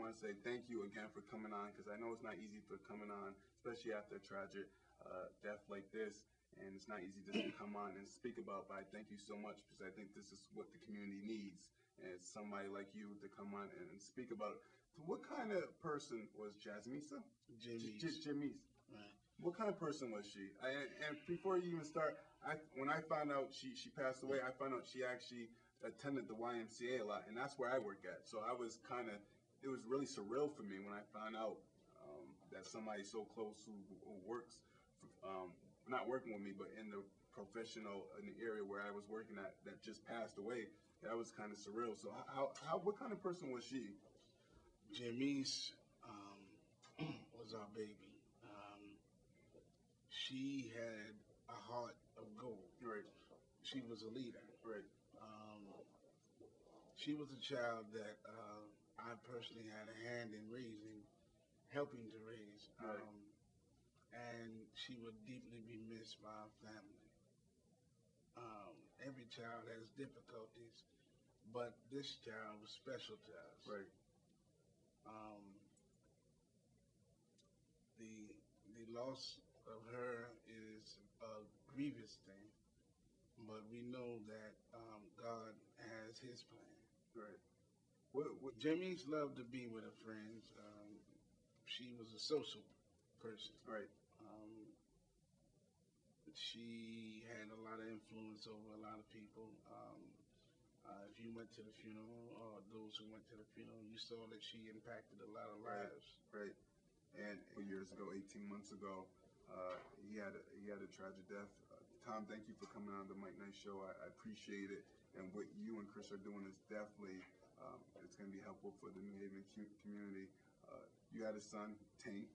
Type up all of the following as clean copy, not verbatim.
want to say thank you again for coming on, because I know it's not easy for coming on, especially after a tragic death like this. And it's not easy just to come on and speak about, but I thank you so much, because I think this is what the community needs. And it's somebody like you to come on and speak about it. So what kind of person was Jasmisa? Jamise. Right. What kind of person was she? And before you even start, when I found out she passed away, I found out she actually attended the YMCA a lot, and that's where I work at. So I was it was really surreal for me when I found out that somebody so close who works, not working with me, but in the in the area where I was working at, that just passed away. That was kind of surreal. So what kind of person was she? Jamise was our baby. She had a heart of gold. Right. She was a leader. Right. She was a child that I personally had a hand in helping to raise. Right. And she would deeply be missed by our family. Every child has difficulties, but this child was special to us. Right. The loss of her is a grievous thing, but we know that God has His plan. Right. Jamise loved to be with her friends. She was a social person. Right. She had a lot of influence over a lot of people. If you went to the funeral, or those who went to the funeral, you saw that she impacted a lot of lives. Right. And years ago, 18 months ago, he had a tragic death. Tom, thank you for coming on the Mike Nice Show. I appreciate it. And what you and Chris are doing is definitely it's going to be helpful for the New Haven community. You had a son, Tank,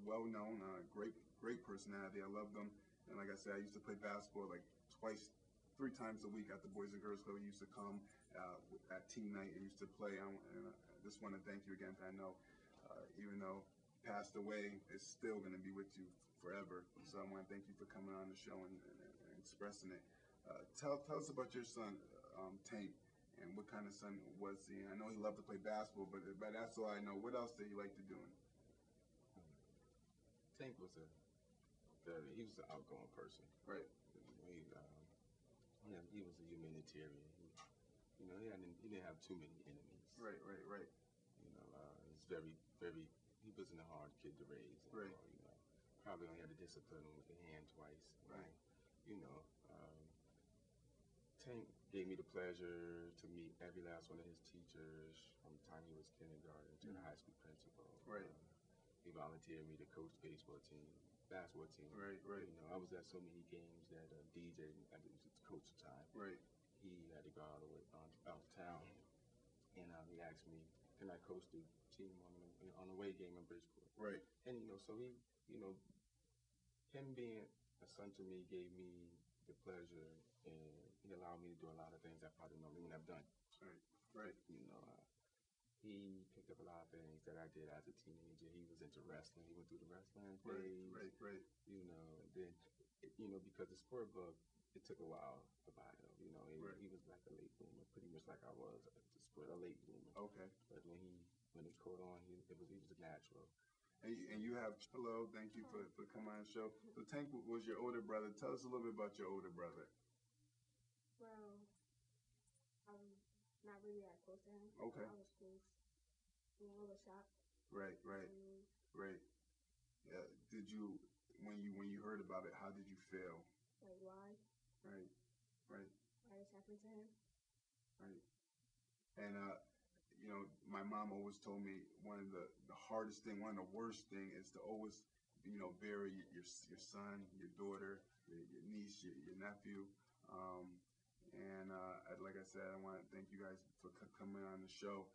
well known, great personality. I love them. And like I said, I used to play basketball like 3 times a week at the Boys and Girls Club. We used to come at team night and used to play. And I just want to thank you again. I know even though passed away, it's still going to be with you forever. So I want to thank you for coming on the show and expressing it. Tell us about your son, Tank, and what kind of son was he? I know he loved to play basketball, but that's all I know. What else did he like to do? Tank was he was an outgoing person. Right. He was a humanitarian. He didn't have too many enemies. Right. He's very. He wasn't a hard kid to raise. Right. Probably only had to discipline him with a hand twice. Right. Tank gave me the pleasure to meet every last one of his teachers from the time he was kindergarten to the high school principal. Right. He volunteered me to coach the baseball team, basketball team. Right. I was at so many games that DJ, I was the coach at the time. Right. He had to go all the way out of town, and he asked me, "Can I coach the team on the away game in Bridgeport?" Right. And so he, him being a son to me gave me the pleasure, and he allowed me to do a lot of things I probably normally wouldn't have done. Right. He picked up a lot of things that I did as a teenager. He was into wrestling. He went through the wrestling phase. Right. And then, because the sport bug, it took a while to buy him. He was like a late bloomer, pretty much like I was the sport, a late bloomer. Okay. But when it caught on, he was a natural. And you have, hello, thank you for coming on the show. So Tank was your older brother. Tell us a little bit about your older brother. Well, I'm not really that close to him. Okay. I was close. I was shocked. Right. Yeah. Did you, when you heard about it, how did you feel? Like, why? Right. Why this happened to him? Right. And my mom always told me one of the hardest thing, one of the worst thing is to always, bury your son, your daughter, your niece, your nephew. And like I said, I want to thank you guys for coming on the show.